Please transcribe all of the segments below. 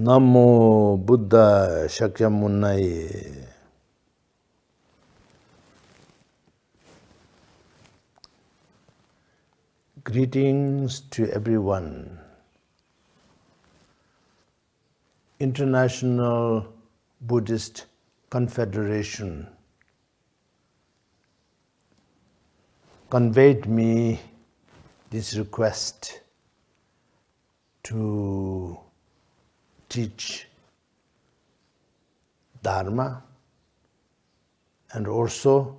Namo Buddha Shakyamunai. Greetings to everyone. International Buddhist Confederation conveyed me this request to teach Dharma and also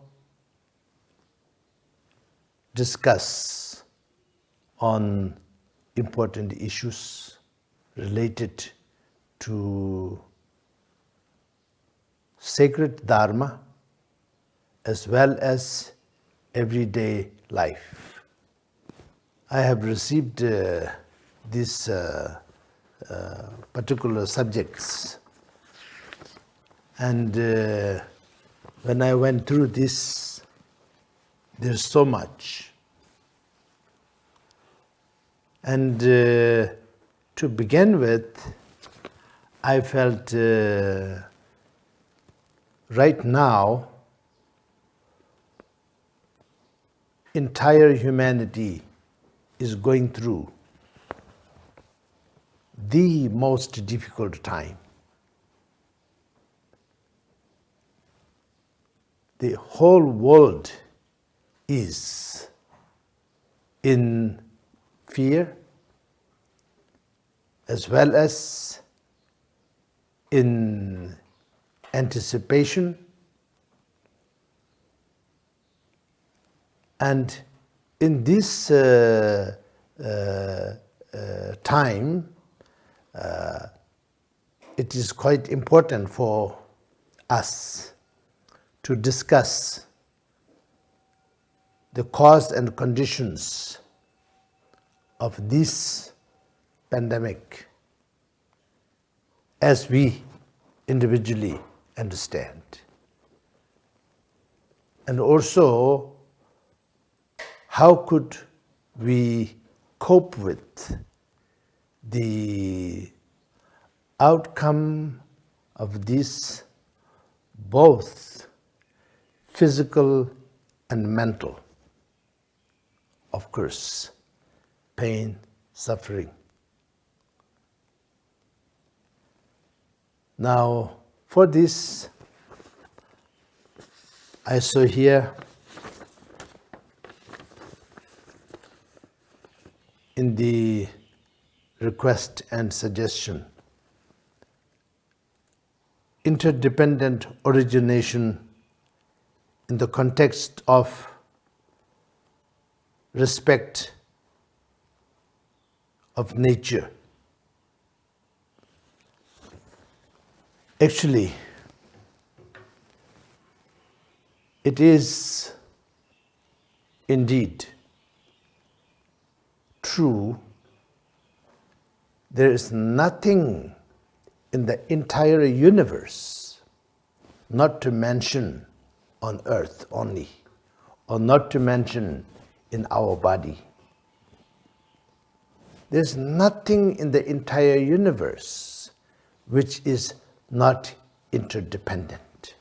discuss on important issues related to sacred Dharma as well as everyday life. I have received these particular subjects, and when I went through this, there's so much. And to begin with, I felt right now entire humanity is going through the most difficult time. The whole world is in fear as well as in anticipation, and in this time it is quite important for us to discuss the cause and conditions of this pandemic as we individually understand. And also, how could we cope with the outcome of this, both physical and mental, of course, pain, suffering. Now, for this, I saw here in the request and suggestion, interdependent origination in the context of respect of nature. Actually, it is indeed true. There is nothing in the entire universe, not to mention on earth only, or not to mention in our body. There's nothing in the entire universe which is not interdependent.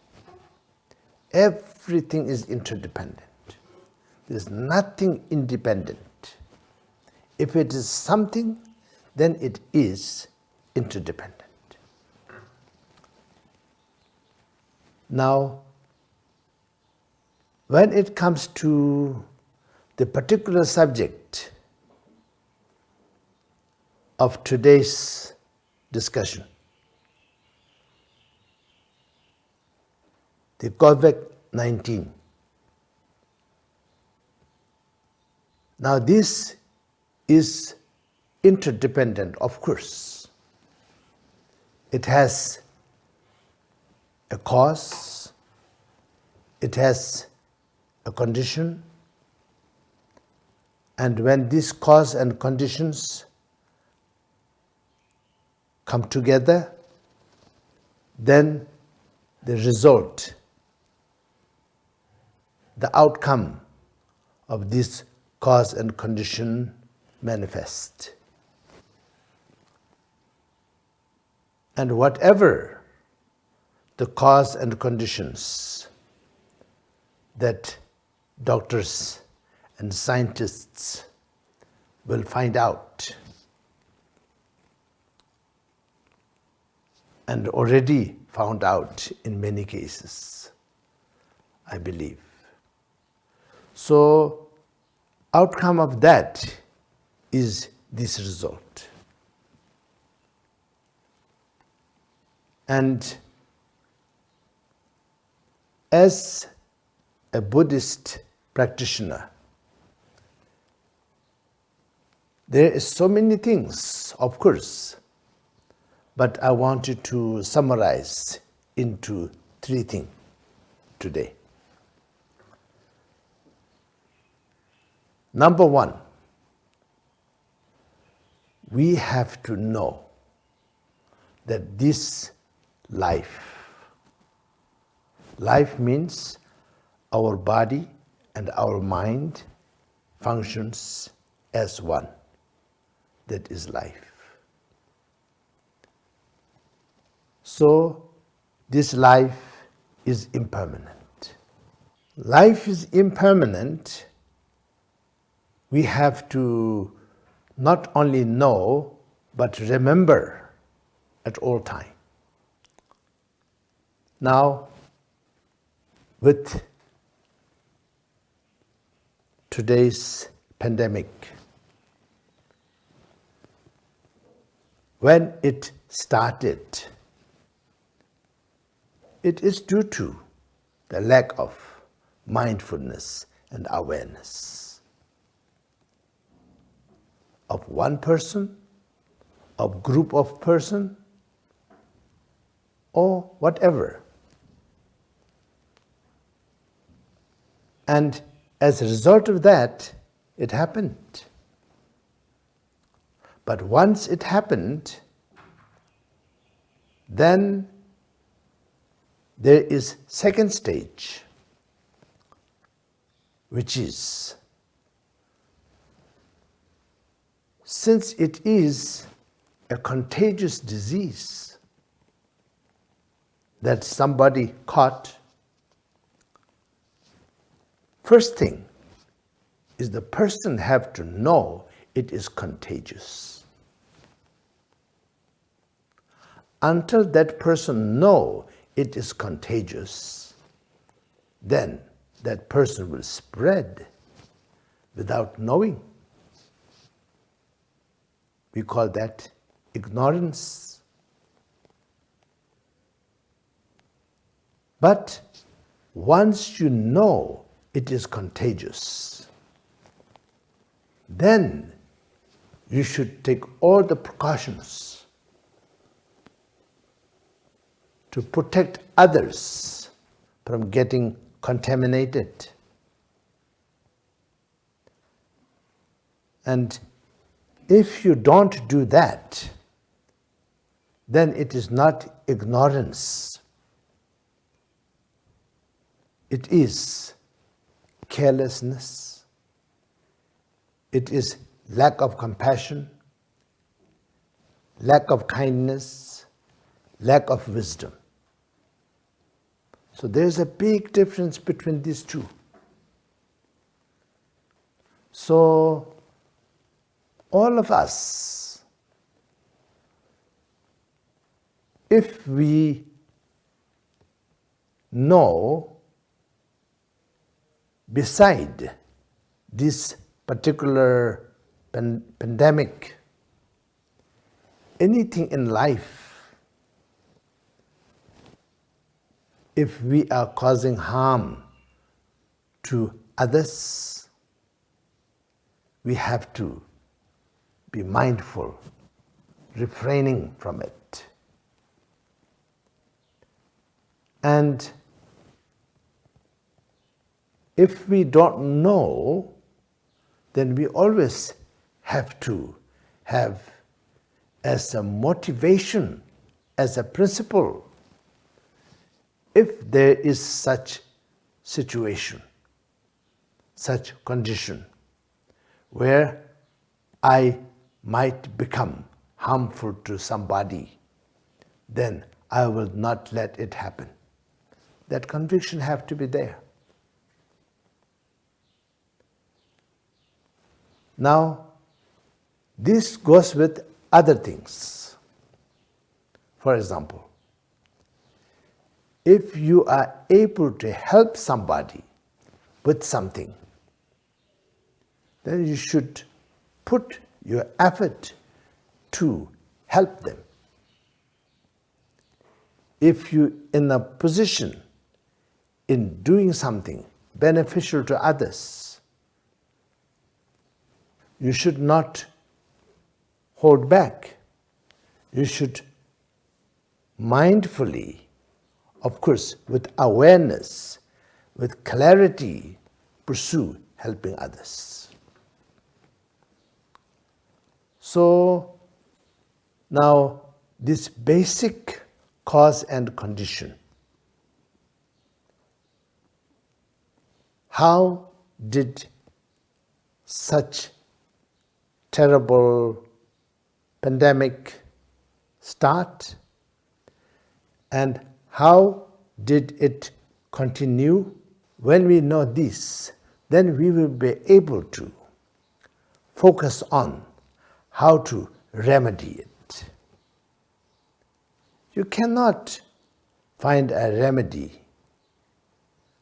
Everything is interdependent. There's nothing independent. If it is something, then it is interdependent. Now, when it comes to the particular subject of today's discussion, the COVID-19. Now, this is interdependent, of course. It has a cause, it has a condition, and when this cause and conditions come together, then the result, the outcome of this cause and condition manifest. And whatever the cause and conditions that doctors and scientists will find out, and already found out in many cases, I believe. So, outcome of that is this result. And as a Buddhist practitioner, there is so many things, of course, but I wanted to summarize into 3 things today. Number 1, we have to know that this life means our body and our mind functions as one. That is life. So, this life is impermanent. Life is impermanent. We have to not only know, but remember at all times. Now, with today's pandemic, when it started, it is due to the lack of mindfulness and awareness of one person, of group of person, or whatever. And as a result of that, it happened. But once it happened, then there is second stage, which is, since it is a contagious disease that somebody caught, first thing is the person have to know it is contagious. Until that person know it is contagious, then that person will spread without knowing. We call that ignorance. But once you know it is contagious, then you should take all the precautions to protect others from getting contaminated. And if you don't do that, then it is not ignorance. It is carelessness. It is lack of compassion, lack of kindness, lack of wisdom. So there's a big difference between these two. So all of us, if we know beside this particular pandemic, anything in life, if we are causing harm to others, we have to be mindful, refraining from it. And if we don't know, then we always have to have as a motivation, as a principle, if there is such situation, such condition, where I might become harmful to somebody, then I will not let it happen. That conviction have to be there. Now, this goes with other things. For example, if you are able to help somebody with something, then you should put your effort to help them. If you're in a position in doing something beneficial to others, you should not hold back. You should mindfully, of course, with awareness, with clarity, pursue helping others. So now this basic cause and condition, how did such terrible pandemic start, and how did it continue? When we know this, then we will be able to focus on how to remedy it. You cannot find a remedy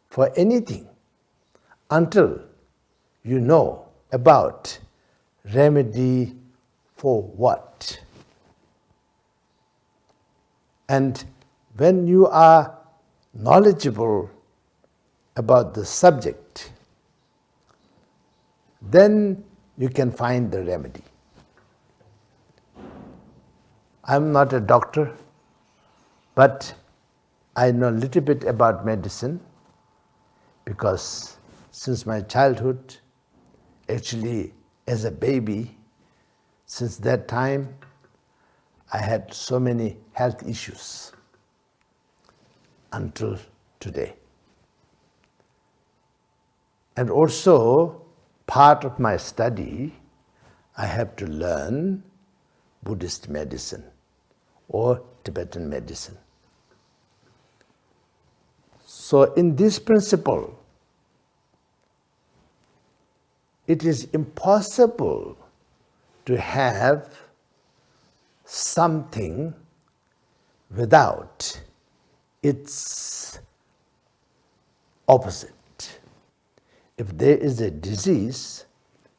for anything until you know about remedy for what. And when you are knowledgeable about the subject, then you can find the remedy. I'm not a doctor, but I know a little bit about medicine because since my childhood, actually as a baby, since that time, I had so many health issues until today. And also, part of my study, I have to learn Buddhist medicine or Tibetan medicine. So in this principle, it is impossible to have something without its opposite. If there is a disease,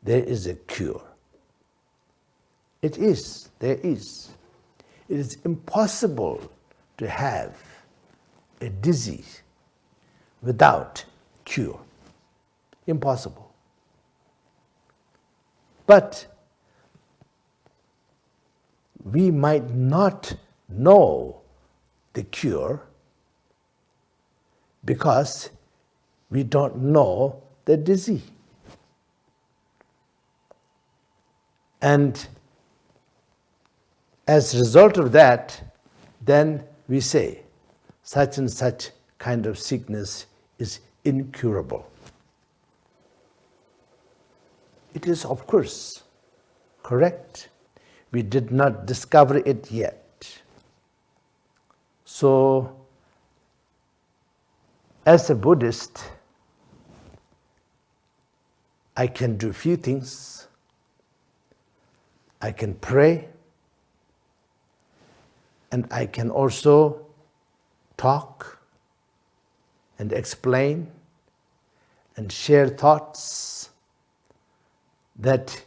there is a cure. It is, there is. It is impossible to have a disease without cure. Impossible. But we might not know the cure because we don't know the disease. And as a result of that, then we say such and such kind of sickness is incurable. It is, of course, correct. We did not discover it yet. So, as a Buddhist, I can do few things. I can pray, and I can also talk and explain and share thoughts that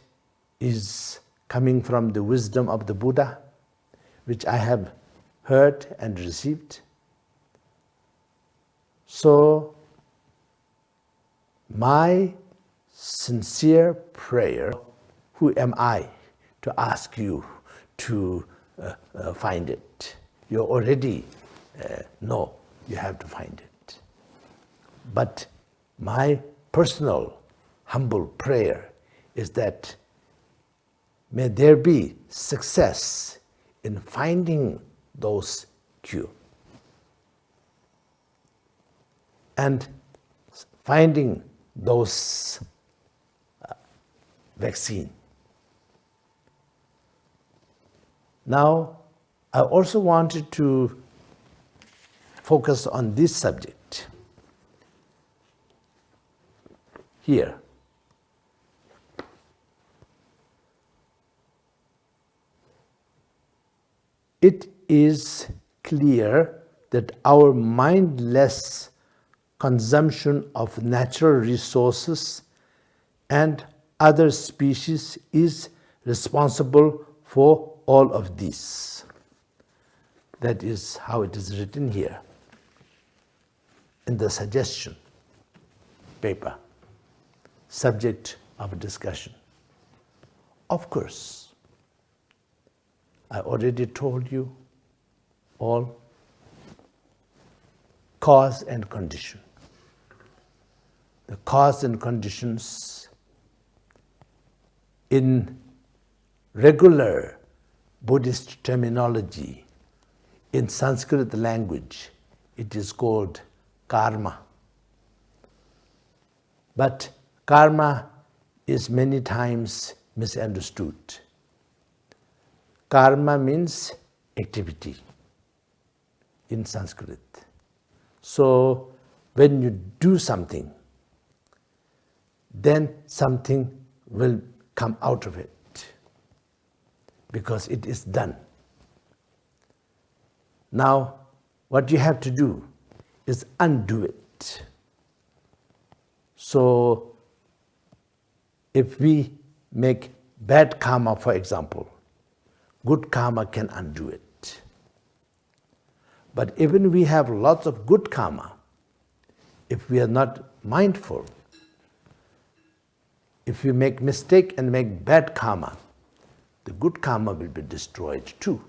is coming from the wisdom of the Buddha, which I have heard and received. So, my sincere prayer, who am I to ask you to find it? You already know you have to find it. But my personal humble prayer is that may there be success in finding those cure and finding those vaccine. Now, I also wanted to focus on this subject here. It is clear that our mindless consumption of natural resources and other species is responsible for all of this. That is how it is written here in the suggestion paper, subject of discussion. Of course, I already told you all cause and condition. The cause and conditions in regular Buddhist terminology, in Sanskrit language, it is called karma. But karma is many times misunderstood. Karma means activity in Sanskrit. So when you do something, then something will come out of it because it is done. Now, what you have to do is undo it. So, if we make bad karma, for example, good karma can undo it. But even we have lots of good karma, if we are not mindful, if we make mistake and make bad karma, the good karma will be destroyed too.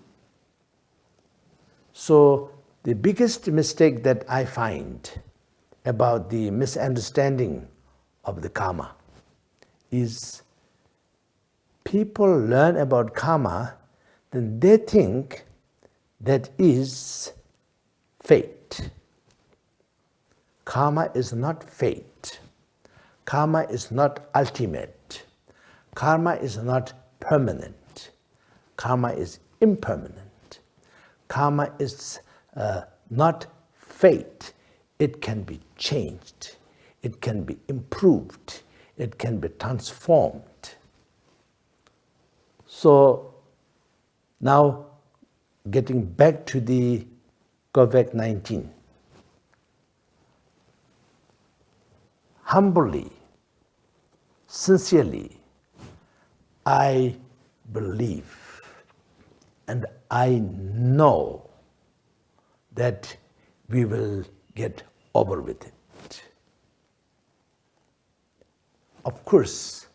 So the biggest mistake that I find about the misunderstanding of the karma is people learn about karma, then they think that is fate. Karma is not fate. Karma is not ultimate. Karma is not permanent. Karma is impermanent. Karma is not fate. It can be changed. It can be improved. It can be transformed. So now getting back to the COVID-19, humbly, sincerely, I believe and I know that we will get over with it. Of course,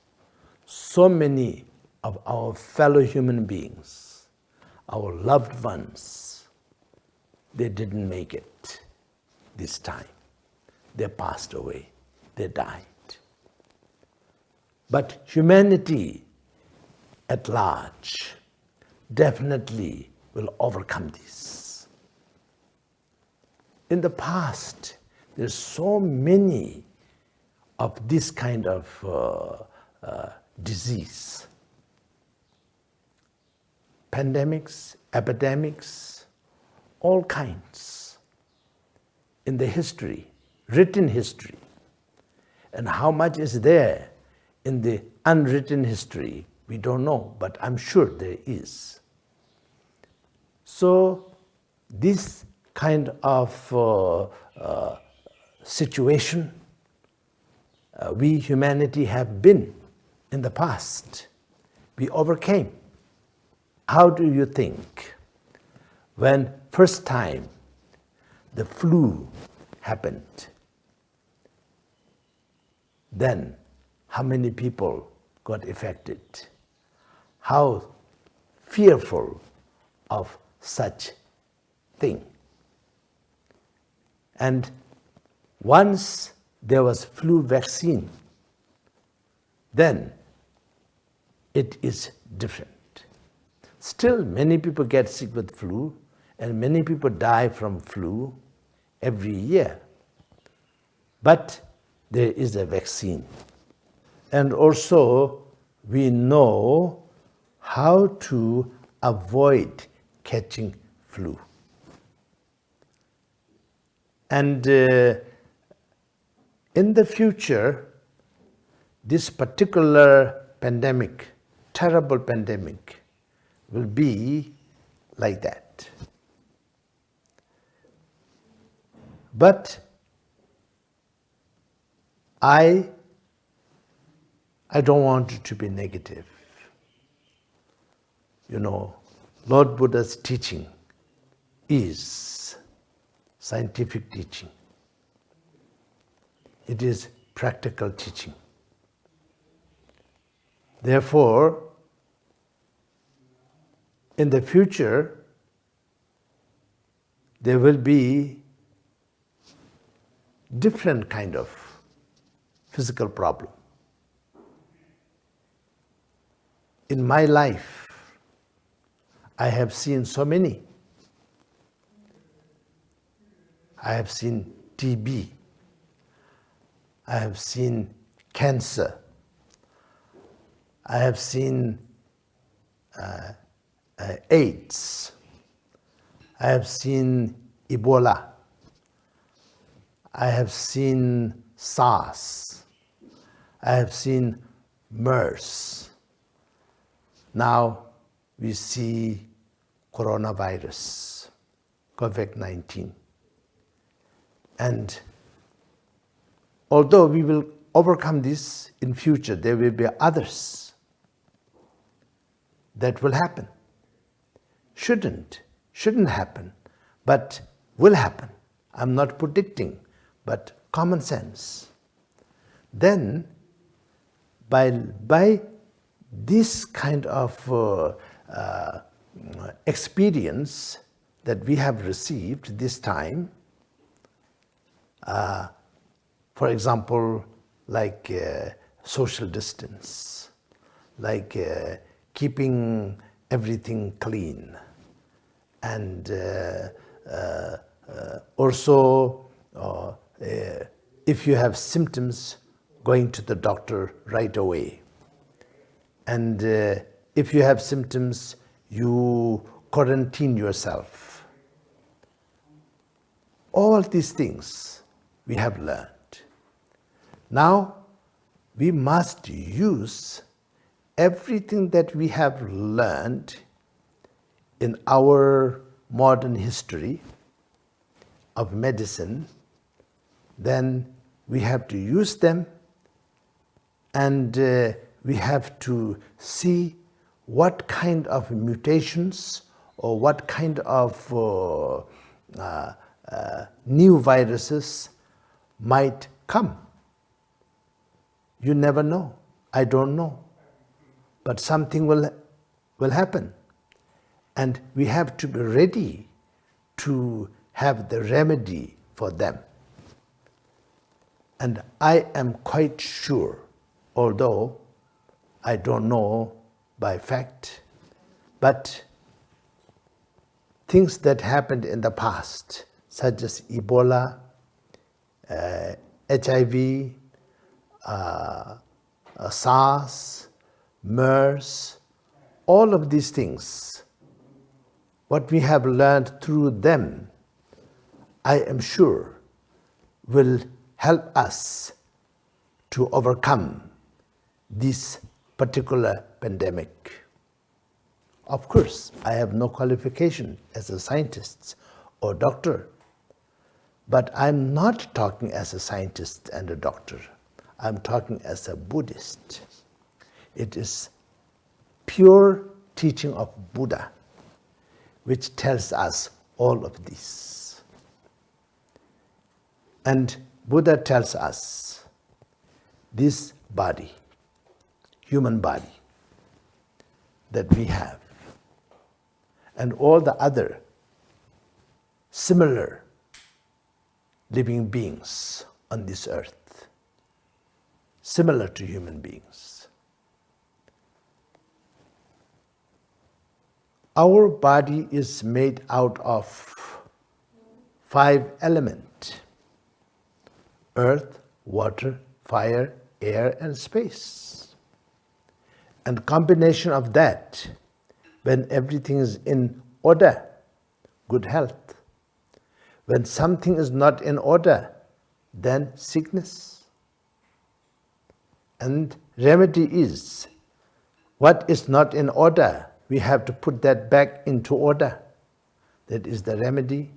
so many of our fellow human beings, our loved ones, they didn't make it this time. They passed away. They died. But humanity at large definitely will overcome this. In the past, there's so many of this kind of disease. Pandemics, epidemics, all kinds in the history, written history. And how much is there in the unwritten history, we don't know, but I'm sure there is. So this kind of situation we humanity have been in the past. We overcame. How do you think when first time the flu happened, then how many people got affected? How fearful of such thing. And once there was flu vaccine, then it is different. Still, many people get sick with flu, and many people die from flu every year. But there is a vaccine. And also, we know how to avoid catching flu. And in the future, this particular pandemic, terrible pandemic, will be like that. But I don't want it to be negative. You know, Lord Buddha's teaching is scientific teaching. It is practical teaching. Therefore, in the future, there will be different kind of physical problem. In my life, I have seen so many. I have seen TB. I have seen cancer. I have seen AIDS. I have seen Ebola. I have seen SARS. I have seen MERS. Now we see coronavirus, COVID-19. And although we will overcome this in future, there will be others that will happen. Shouldn't happen, but will happen. I'm not predicting, but common sense. Then, by this kind of experience that we have received this time, for example, like social distance, like keeping everything clean, and also if you have symptoms, going to the doctor right away. And if you have symptoms, you quarantine yourself. All these things we have learned. Now we must use everything that we have learned in our modern history of medicine. Then we have to use them, and we have to see what kind of mutations or what kind of new viruses might come. You never know. I don't know. But something will happen. And we have to be ready to have the remedy for them. And I am quite sure, although I don't know by fact, but things that happened in the past, such as Ebola, HIV, SARS, MERS, all of these things, what we have learned through them, I am sure will help us to overcome this particular pandemic. Of course, I have no qualification as a scientist or doctor, but I'm not talking as a scientist and a doctor. I'm talking as a Buddhist. It is pure teaching of Buddha which tells us all of this. And Buddha tells us this body, human body that we have, and all the other similar living beings on this earth, similar to human beings. Our body is made out of 5 elements: earth, water, fire, air, and space. And combination of that, when everything is in order, good health. When something is not in order, then sickness. And remedy is, what is not in order, we have to put that back into order. That is the remedy.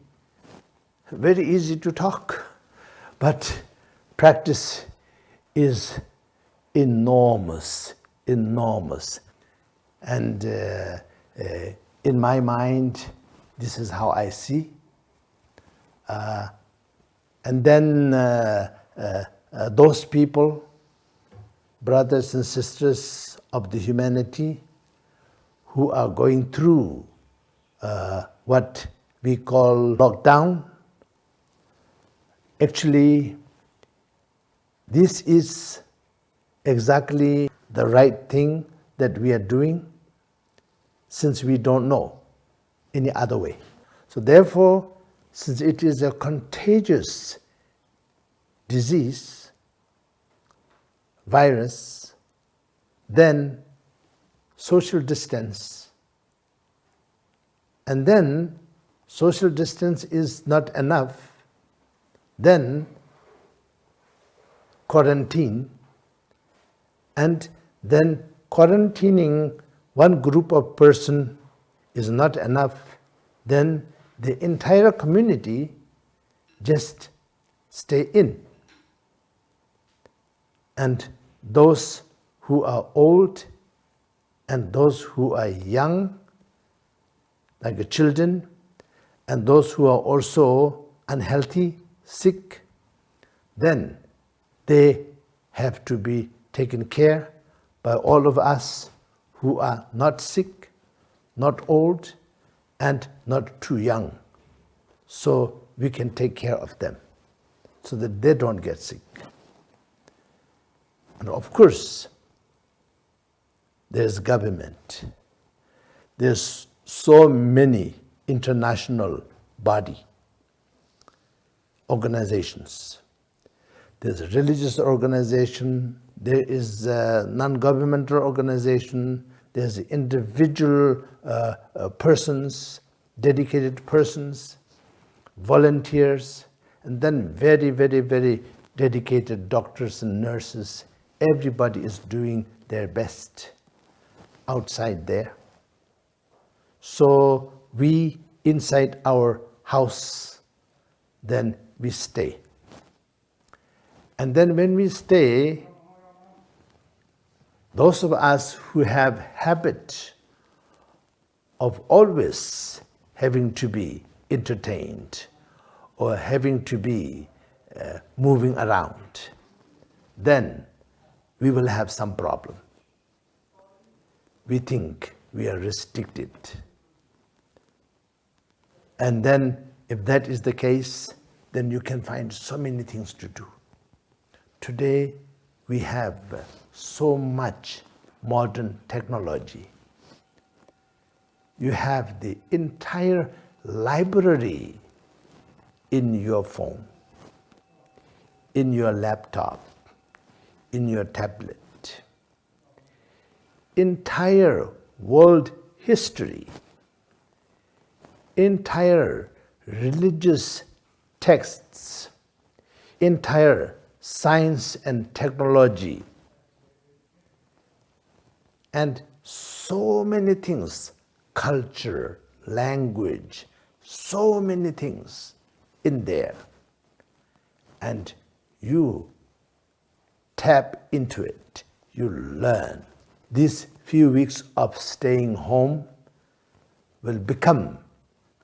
Very easy to talk, but practice is enormous, enormous. And in my mind, this is how I see. And then those people, brothers and sisters of the humanity, who are going through what we call lockdown, actually, this is exactly the right thing that we are doing, since we don't know any other way. So therefore, since it is a contagious disease, virus, then social distance. And then social distance is not enough, then quarantine, and then quarantining one group of person is not enough, then the entire community just stay in. And those who are old and those who are young, like the children, and those who are also unhealthy, sick, then they have to be taken care by all of us who are not sick, not old, and not too young. So we can take care of them so that they don't get sick. And of course, there's government. There's so many international body, organizations. There's a religious organization, there is a non-governmental organization, there's individual persons, dedicated persons, volunteers, and then very, very, very dedicated doctors and nurses. Everybody is doing their best outside there. So we, inside our house, then we stay. And then when we stay, those of us who have habit of always having to be entertained or having to be moving around, then we will have some problem. We think we are restricted. And then if that is the case, then you can find so many things to do. Today, we have so much modern technology. You have the entire library in your phone, in your laptop, in your tablet. Entire world history, entire religious texts, entire science and technology, and so many things, culture, language, so many things in there. And you tap into it, you learn. These few weeks of staying home will become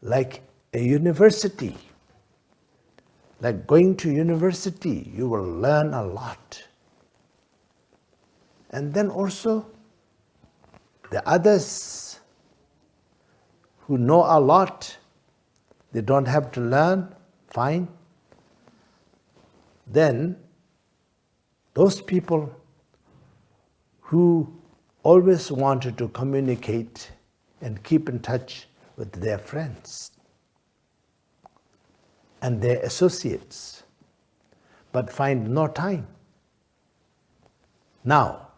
like a university. Like going to university, you will learn a lot. And then also, the others who know a lot, they don't have to learn, fine. Then, those people who always wanted to communicate and keep in touch with their friends and their associates, but find no time. Now,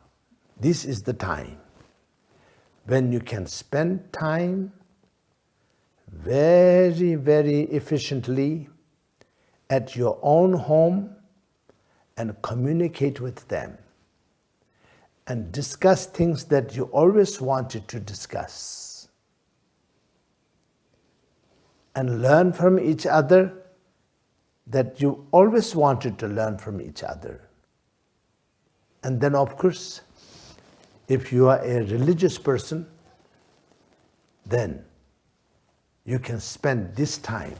this is the time when you can spend time very, very efficiently at your own home and communicate with them and discuss things that you always wanted to discuss and learn from each other that you always wanted to learn from each other. And then, of course, if you are a religious person, then you can spend this time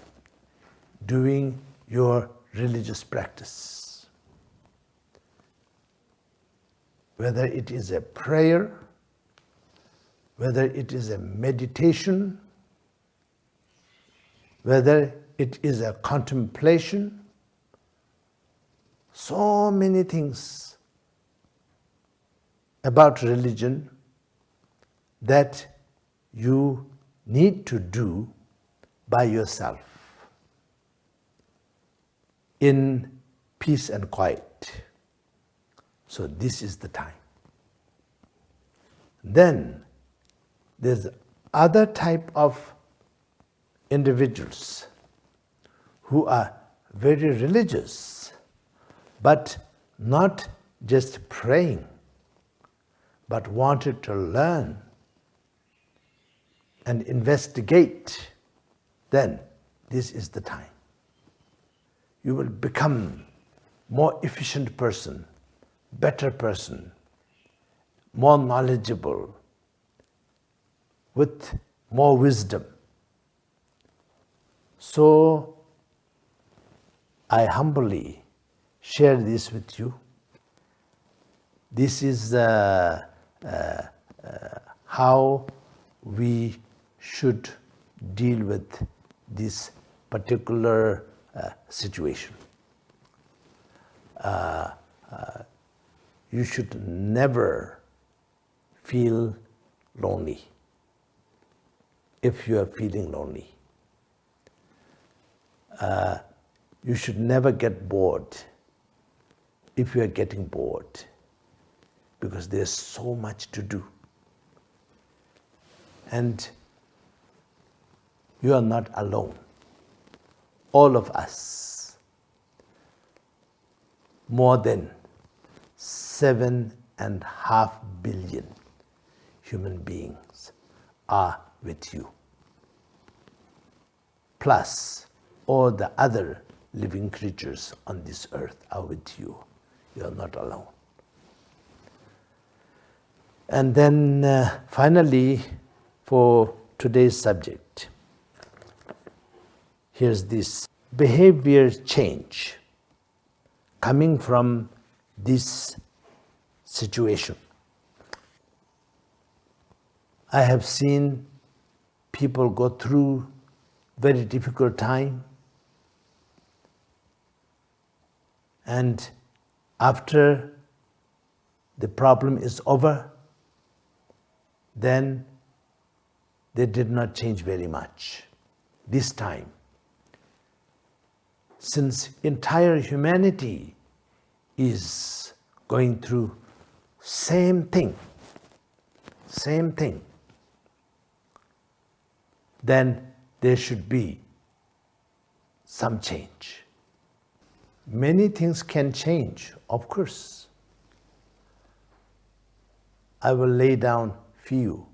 doing your religious practice. Whether it is a prayer, whether it is a meditation, whether it is a contemplation, so many things about religion that you need to do by yourself in peace and quiet. So this is the time. Then there's other type of individuals who are very religious, but not just praying, but wanted to learn and investigate. Then this is the time. You will become more efficient person, better person, more knowledgeable, with more wisdom. So I humbly share this with you. This is how we should deal with this particular situation. You should never feel lonely if you are feeling lonely. You should never get bored if you are getting bored, because there's so much to do. And you are not alone. All of us, more than 7.5 billion human beings are with you. Plus, all the other living creatures on this earth are with you. You are not alone. And then finally, for today's subject, here's this behavior change coming from this situation. I have seen people go through very difficult time, and after the problem is over, then they did not change very much. This time, since entire humanity is going through same thing, then there should be some change. Many things can change, of course. I will lay down few,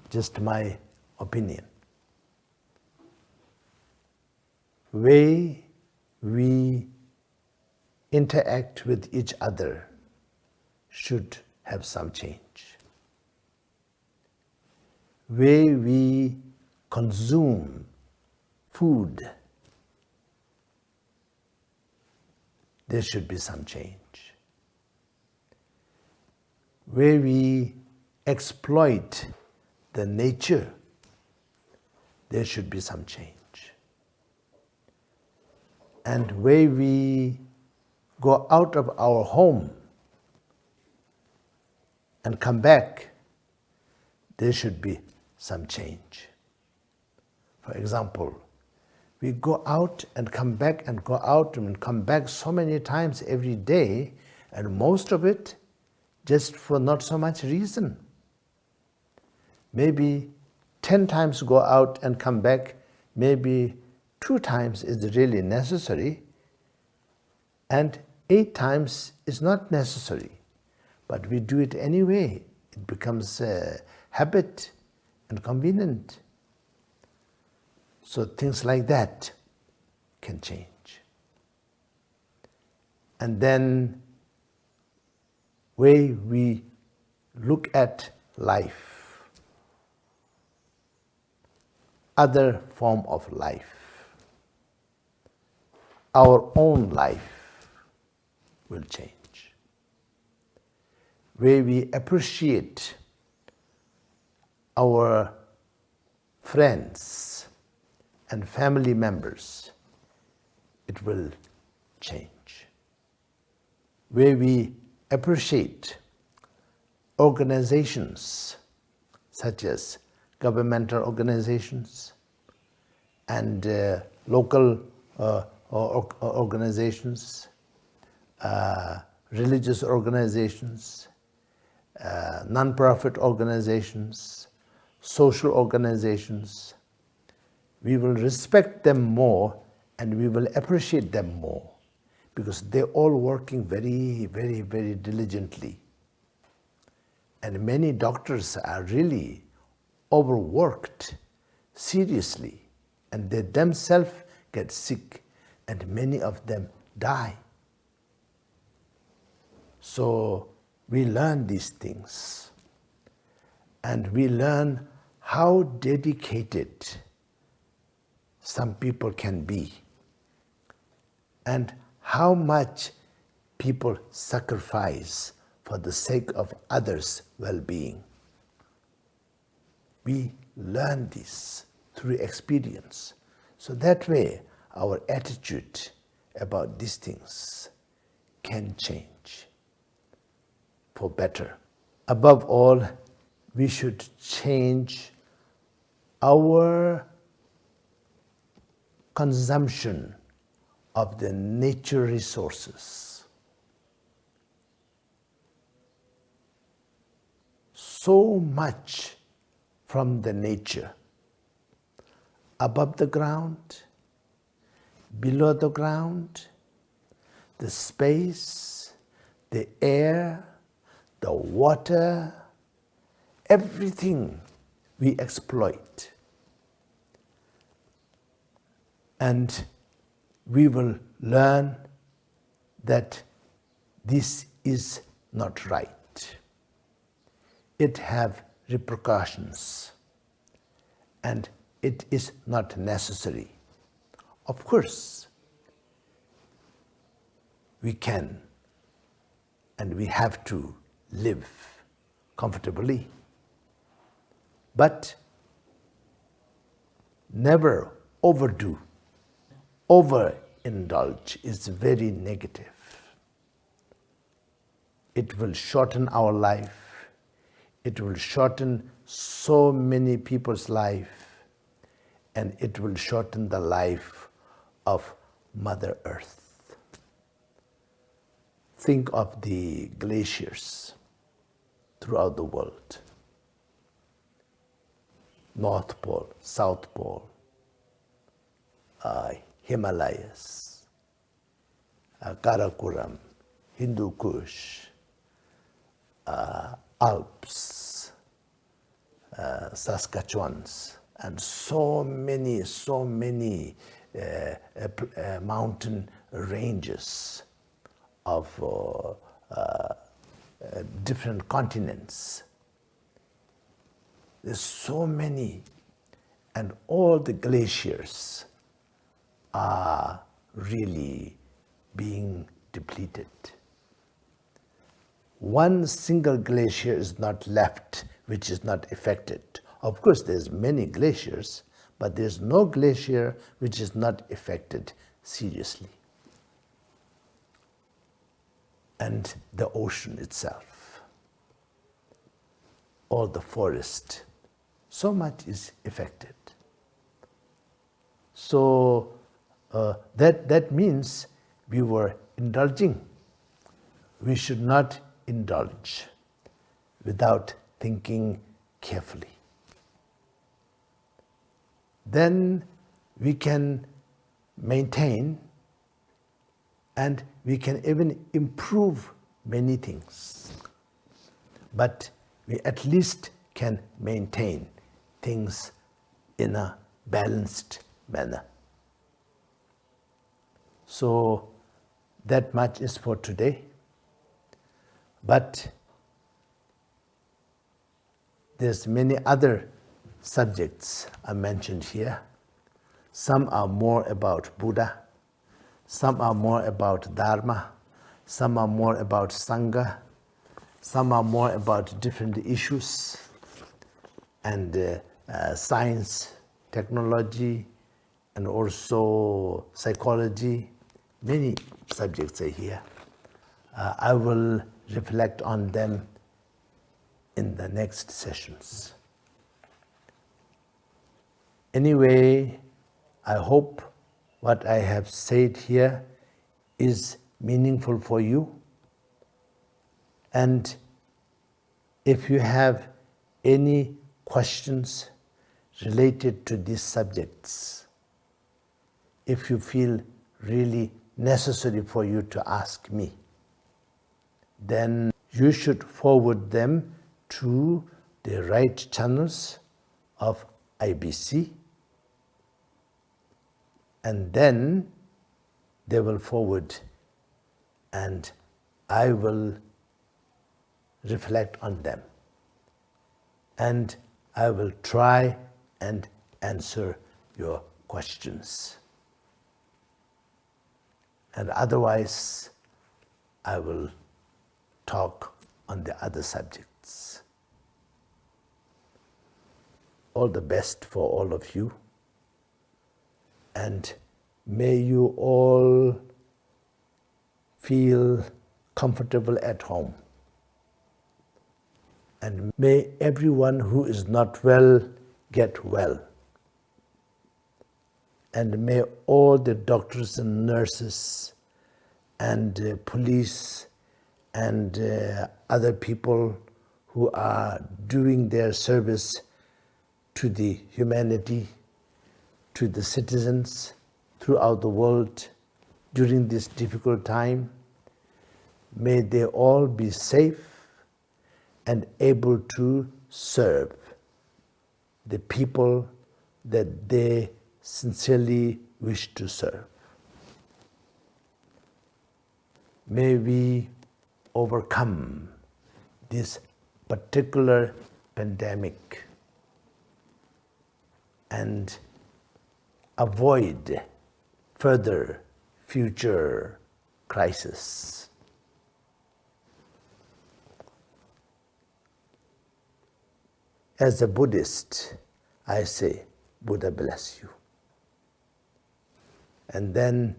just my opinion. Way we interact with each other should have some change. Way we consume food, there should be some change. Way we exploit the nature, there should be some change. And way we go out of our home and come back, there should be some change. For example, we go out and come back and go out and come back so many times every day, and most of it just for not so much reason. Maybe 10 times go out and come back, maybe 2 times is really necessary, and 8 times is not necessary. But we do it anyway. It becomes a habit and convenient. So things like that can change. And then way we look at life, other form of life, our own life will change. Where we appreciate our friends and family members, it will change. Where we appreciate organizations such as governmental organizations and local organizations, religious organizations, non-profit organizations, social organizations, we will respect them more and we will appreciate them more, because they're all working very, very, very diligently. And many doctors are really overworked seriously, and they themselves get sick, and many of them die. So we learn these things, and we learn how dedicated some people can be, and how much people sacrifice for the sake of others' well-being. We learn this through experience. So that way, our attitude about these things can change for better. Above all, we should change our consumption of the nature resources. So much from the nature, above the ground, below the ground, the space, the air, the water, everything we exploit. And we will learn that this is not right. It have repercussions, and it is not necessary. Of course, we can and we have to live comfortably, but never overdo. Overindulge is very negative. It will shorten our life. It will shorten so many people's life, and it will shorten the life of Mother Earth. Think of the glaciers throughout the world. North Pole, South Pole, Himalayas, Karakoram, Hindu Kush, Alps, Saskatchewans, and so many mountain ranges of different continents. There's so many, and all the glaciers are really being depleted. One single glacier is not left which is not affected. Of course, there's many glaciers, but there's no glacier which is not affected seriously. And the ocean itself, all the forest, so much is affected. So that means we were indulging. We should not indulge without thinking carefully. then we can maintain and we can even improve many things. But we at least can maintain things in a balanced manner. So that much is for today. But there's many other subjects are mentioned here. Some are more about Buddha, some are more about Dharma, some are more about Sangha, some are more about different issues and science, technology, and also psychology. Many subjects are here. I will reflect on them in the next sessions. Anyway, I hope what I have said here is meaningful for you. And if you have any questions related to these subjects, if you feel really necessary for you to ask me, then you should forward them to the right channels of IBC, and then they will forward and I will reflect on them and I will try and answer your questions. And otherwise, I will talk on the other subjects. All the best for all of you, and may you all feel comfortable at home. And may everyone who is not well get well. And may all the doctors and nurses and police and other people who are doing their service to the humanity, to the citizens throughout the world during this difficult time, may they all be safe and able to serve the people that they sincerely wish to serve. May we overcome this particular pandemic and avoid further future crisis. As a Buddhist, I say, Buddha bless you. And then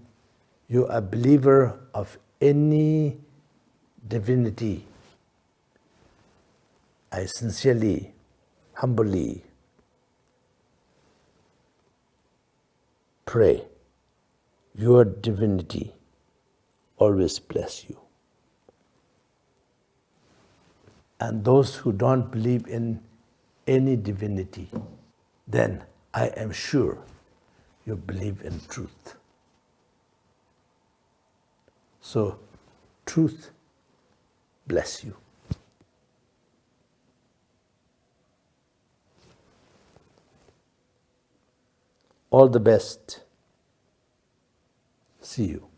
you are a believer of any divinity. I sincerely, humbly pray your divinity always bless you. And those who don't believe in any divinity, then I am sure you believe in truth. So, truth bless you. All the best. See you.